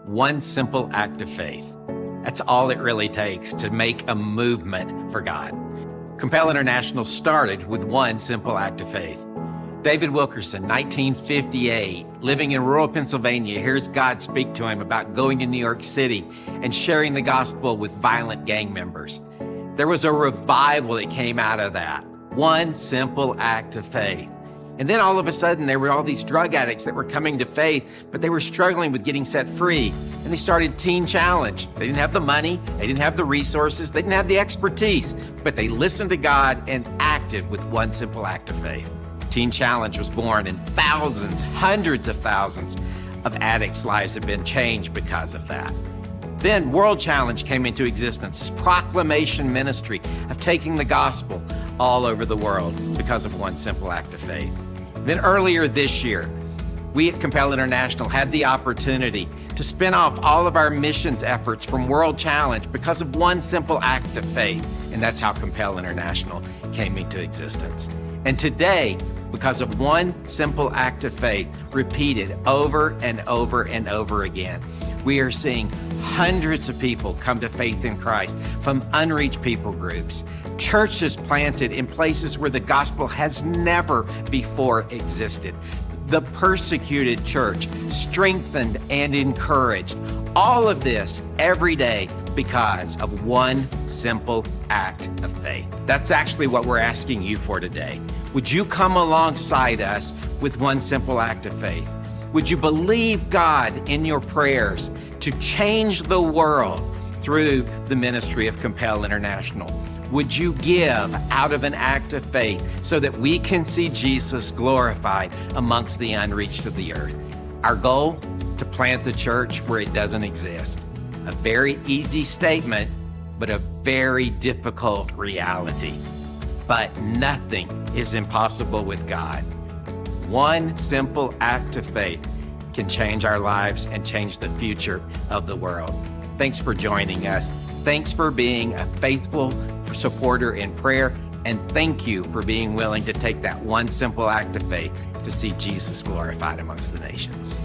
One simple act of faith. That's all it really takes to make a movement for God. Compel International started with one simple act of faith. David Wilkerson, 1958, living in rural Pennsylvania, hears God speak to him about going to New York City and sharing the gospel with violent gang members. There was a revival that came out of that. One simple act of faith. And then all of a sudden, there were all these drug addicts that were coming to faith, but they were struggling with getting set free. And they started Teen Challenge. They didn't have the money, they didn't have the resources, they didn't have the expertise, but they listened to God and acted with one simple act of faith. Teen Challenge was born, and thousands, hundreds of thousands of addicts' lives have been changed because of that. Then World Challenge came into existence, this proclamation ministry of taking the gospel all over the world because of one simple act of faith. Then earlier this year, we at Compel International had the opportunity to spin off all of our missions efforts from World Challenge because of one simple act of faith. And that's how Compel International came into existence. And today, because of one simple act of faith repeated over and over and over again, we are seeing hundreds of people come to faith in Christ from unreached people groups, churches planted in places where the gospel has never before existed, the persecuted church strengthened and encouraged. All of this every day because of one simple act of faith. That's actually what we're asking you for today. Would you come alongside us with one simple act of faith? Would you believe God in your prayers to change the world through the ministry of Compel International? Would you give out of an act of faith so that we can see Jesus glorified amongst the unreached of the earth? Our goal, to plant the church where it doesn't exist. A very easy statement, but a very difficult reality. But nothing is impossible with God. One simple act of faith can change our lives and change the future of the world. Thanks for joining us. Thanks for being a faithful supporter in prayer. And thank you for being willing to take that one simple act of faith to see Jesus glorified amongst the nations.